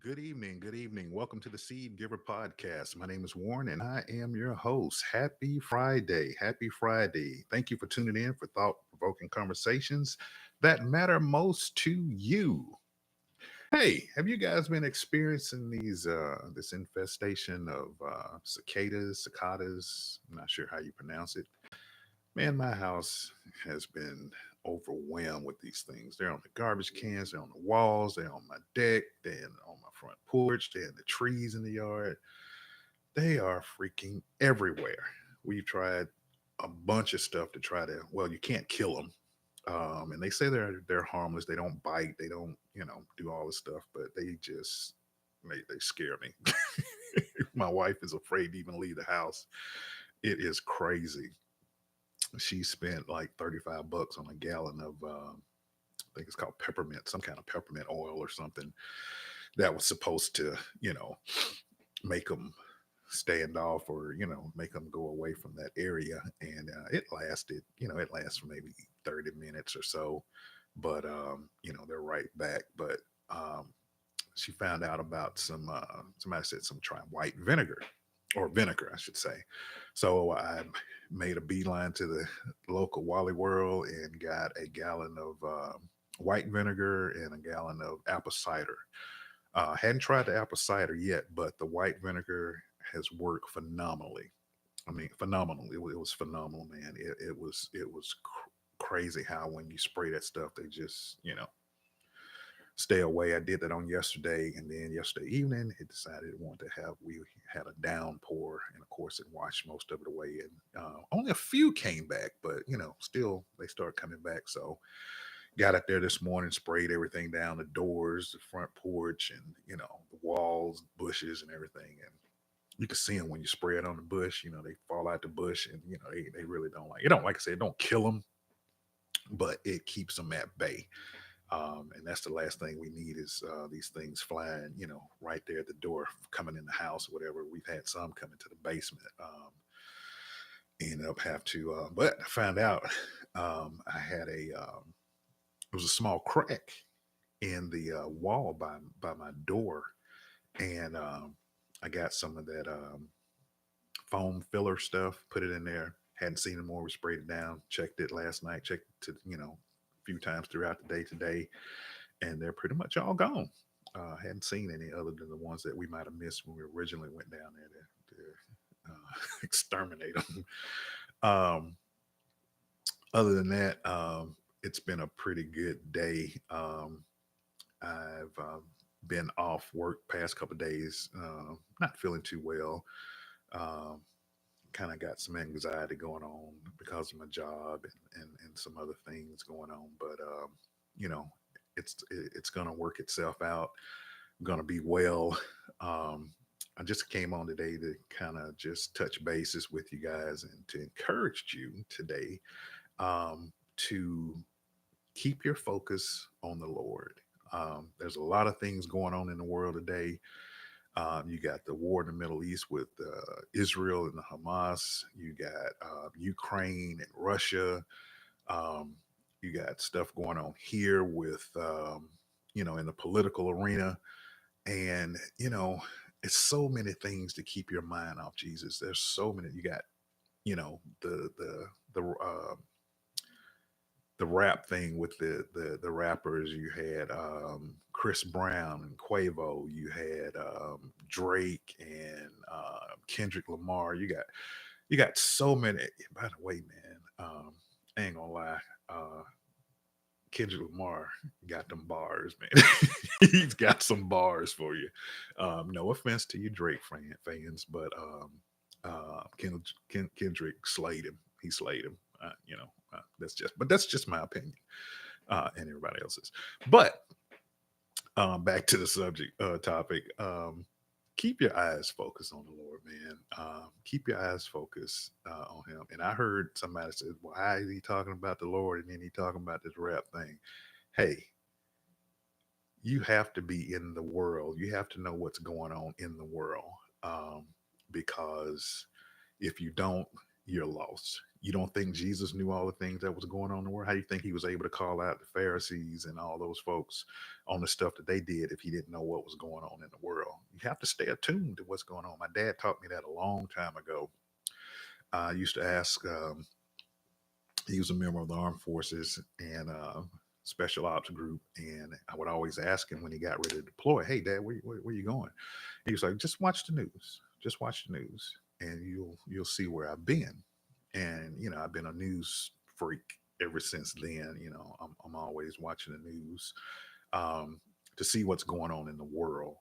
Good evening. Good evening. Welcome to the Seed Giver Podcast. My name is Warren and I am your host. Happy Friday. Happy Friday. Thank you for tuning in for thought provoking conversations that matter most to you. Hey, have you guys been experiencing this infestation of cicadas? I'm not sure how you pronounce it. Man, my house has been overwhelmed with these things. They're on the garbage cans, they're on the walls, they're on my deck, they're on my front porch, they're in the trees in the yard. They are freaking everywhere. We've tried a bunch of stuff to try to, well, you can't kill them. And they say they're harmless. They don't bite. They don't, do all this stuff, but they scare me. My wife is afraid to even leave the house. It is crazy. She spent like $35 on a gallon of I think it's called peppermint, some kind of peppermint oil or something that was supposed to, make them stand off or make them go away from that area. And it lasted, it lasts for maybe 30 minutes or so, but they're right back. But she found out about somebody said some try white vinegar or vinegar, I should say. So I made a beeline to the local Wally World and got a gallon of white vinegar and a gallon of apple cider. Hadn't tried the apple cider yet, but the white vinegar has worked phenomenally. I mean, phenomenal. It was phenomenal, man. It was crazy how when you spray that stuff, they just stay away. I did that on yesterday, and then yesterday evening, it decided it wanted to have. We had a downpour, and of course, it washed most of it away. And only a few came back, but still they start coming back. So got up there this morning, sprayed everything down the doors, the front porch, and the walls, bushes, and everything. And you can see them when you spray it on the bush. They fall out the bush, and they really don't like. It don't like I said, it don't kill them, but it keeps them at bay. And that's the last thing we need is these things flying, right there at the door, coming in the house, or whatever. We've had some come into the basement. Ended up have to, but I found out I had it was a small crack in the wall by my door, and I got some of that foam filler stuff, put it in there. Hadn't seen it more. We sprayed it down. Checked it last night. Checked it to a few times throughout the day today, and they're pretty much all gone. Hadn't seen any other than the ones that we might have missed when we originally went down there to exterminate them. Um, Other than that, it's been a pretty good day. I've been off work past couple of days, not feeling too well. Um, Kind of got some anxiety going on because of my job and some other things going on. But you know, it's gonna work itself out. I'm gonna be well. I just came on today to kind of just touch bases with you guys and to encourage you today to keep your focus on the Lord. There's a lot of things going on in the world today. You got the war in the Middle East with Israel and the Hamas. You got Ukraine and Russia. Um, you got stuff going on here with, in the political arena. And, it's so many things to keep your mind off Jesus. There's so many. You got, the the rap thing with the rappers. You had Chris Brown and Quavo. You had Drake and Kendrick Lamar. You got so many. By the way, man, I ain't gonna lie. Kendrick Lamar got them bars, man. He's got some bars for you. No offense to you Drake fans, but Kendrick slayed him. He slayed him. That's just my opinion, and everybody else's. But back to the subject topic. Keep your eyes focused on the Lord, man. Keep your eyes focused on Him. And I heard somebody say, "Well, how is he talking about the Lord, and then he talking about this rap thing?" Hey, you have to be in the world. You have to know what's going on in the world, because if you don't, you're lost. You don't think Jesus knew all the things that was going on in the world? How do you think he was able to call out the Pharisees and all those folks on the stuff that they did if he didn't know what was going on in the world? You have to stay attuned to what's going on. My dad taught me that a long time ago. I used to ask, he was a member of the armed forces and special ops group. And I would always ask him when he got ready to deploy, "Hey, Dad, where you going?" He was like, "Just watch the news. Just watch the news, and you'll see where I've been." And I've been a news freak ever since then. I'm always watching the news um, to see what's going on in the world.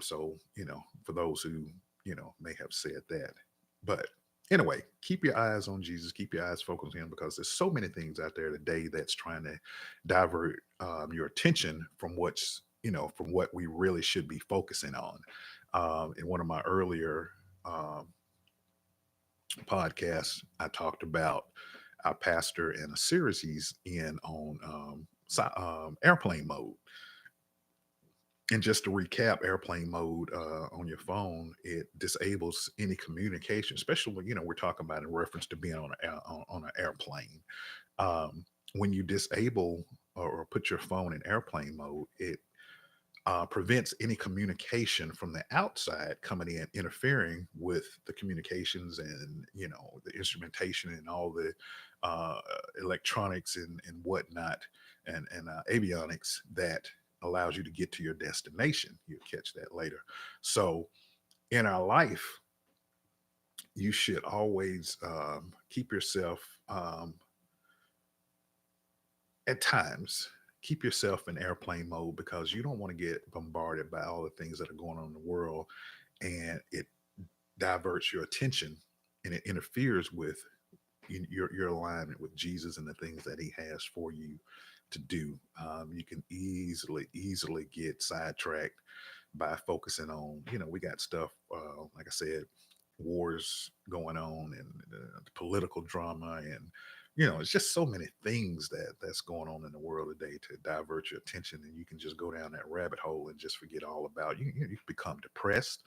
So for those who may have said that, but anyway, keep your eyes on Jesus. Keep your eyes focused on Him because there's so many things out there today that's trying to divert your attention from from what we really should be focusing on. In one of my earlier um, podcasts, I talked about our pastor and a series he's in on airplane mode. And just to recap, airplane mode on your phone, it disables any communication, especially when we're talking about in reference to being on an airplane. Um, when you disable or put your phone in airplane mode, it prevents any communication from the outside coming in, interfering with the communications and the instrumentation and all the uh, electronics and whatnot and avionics that allows you to get to your destination. You'll catch that later. So in our life, you should always keep yourself at times keep yourself in airplane mode because you don't want to get bombarded by all the things that are going on in the world, and it diverts your attention and it interferes with your alignment with Jesus and the things that He has for you to do. You can easily get sidetracked by focusing on, we got stuff, like I said, wars going on and political drama and it's just so many things that's going on in the world today to divert your attention, and you can just go down that rabbit hole and just forget all about you become depressed,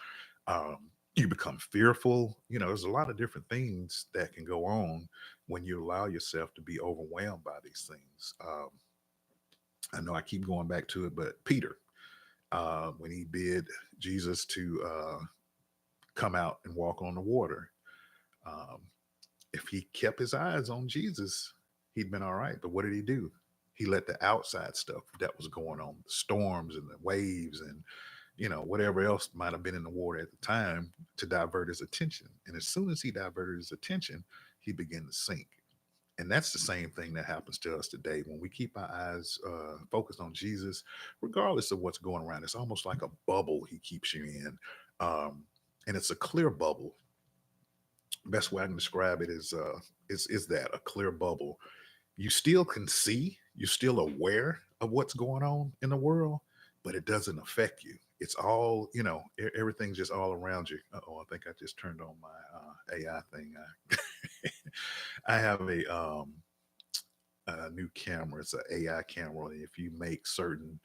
um, you become fearful. There's a lot of different things that can go on when you allow yourself to be overwhelmed by these things. I know I keep going back to it, but Peter, when he bid Jesus to come out and walk on the water, um, if he kept his eyes on Jesus, he'd been all right. But what did he do? He let the outside stuff that was going on, the storms and the waves and whatever else might have been in the water at the time, to divert his attention. And as soon as he diverted his attention, he began to sink. And that's the same thing that happens to us today when we keep our eyes focused on Jesus, regardless of what's going around. It's almost like a bubble He keeps you in, um, and it's a clear bubble. Best way I can describe it is that a clear bubble. You still can see, you're still aware of what's going on in the world, but it doesn't affect you. It's all, everything's just all around you. Oh, I think I just turned on my AI thing. I have a new camera. It's an AI camera. And if you make certain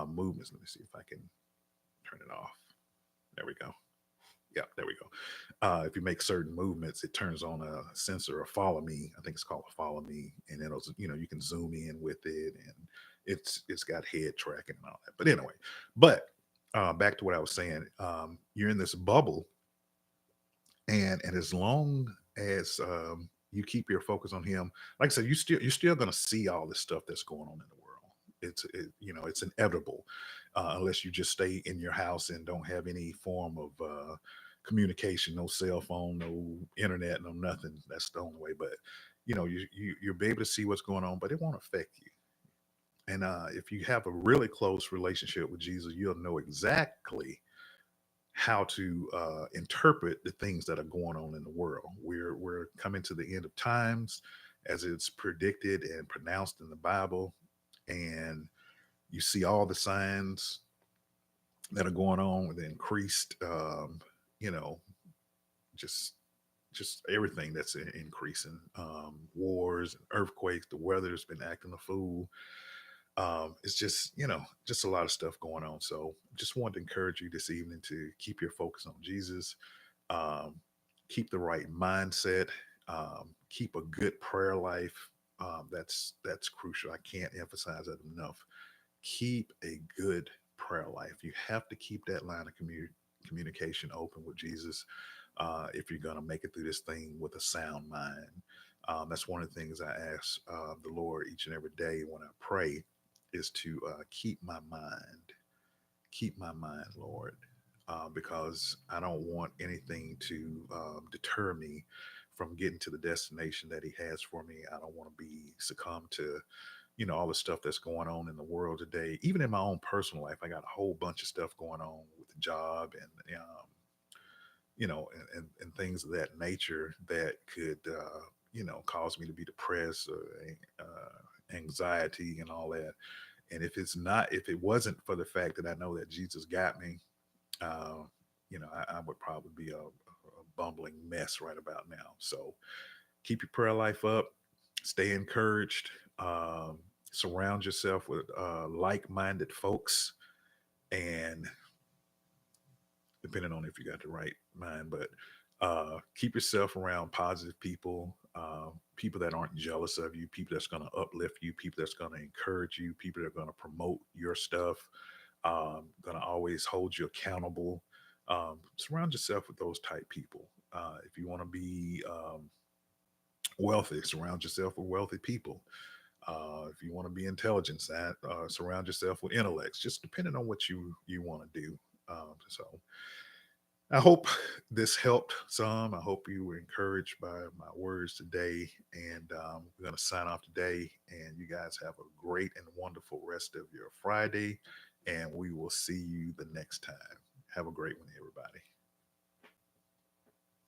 movements, let me see if I can turn it off. There we go. Yeah, there we go. If you make certain movements, it turns on a sensor, a follow me. I think it's called a follow me, and it'll you can zoom in with it, and it's got head tracking and all that. But anyway, but back to what I was saying. You're in this bubble, and as long as you keep your focus on Him, like I said, you're still going to see all this stuff that's going on in the world. It's inevitable, unless you just stay in your house and don't have any form of communication, no cell phone, no internet, no nothing. That's the only way. But you'll be able to see what's going on, but it won't affect you. And if you have a really close relationship with Jesus, you'll know exactly how to interpret the things that are going on in the world. We're coming to the end of times, as it's predicted and pronounced in the Bible, and you see all the signs that are going on with the increased, you know, just everything that's increasing, wars and earthquakes. The weather's been acting a fool. It's just just a lot of stuff going on. So just wanted to encourage you this evening to keep your focus on Jesus. um, keep the right mindset, keep a good prayer life. That's crucial. I can't emphasize that enough. Keep a good prayer life. You have to keep that line of communication open with Jesus if you're going to make it through this thing with a sound mind. That's one of the things I ask the Lord each and every day when I pray is to keep my mind, Lord, because I don't want anything to deter me from getting to the destination that He has for me. I don't want to be succumb to all the stuff that's going on in the world today. Even in my own personal life, I got a whole bunch of stuff going on with the job and and things of that nature that could cause me to be depressed or anxiety and all that. And if it wasn't for the fact that I know that Jesus got me, uh, I would probably be a bumbling mess right about now. So keep your prayer life up, stay encouraged, surround yourself with like-minded folks, and depending on if you got the right mind, but keep yourself around positive people, people that aren't jealous of you, people that's going to uplift you, people that's going to encourage you, people that are going to promote your stuff, going to always hold you accountable. Surround yourself with those type people. If you want to be wealthy, surround yourself with wealthy people. If you want to be intelligent, surround yourself with intellects. Just depending on what you want to do. So I hope this helped some. I hope you were encouraged by my words today. And we're going to sign off today. And you guys have a great and wonderful rest of your Friday. And we will see you the next time. Have a great one, everybody.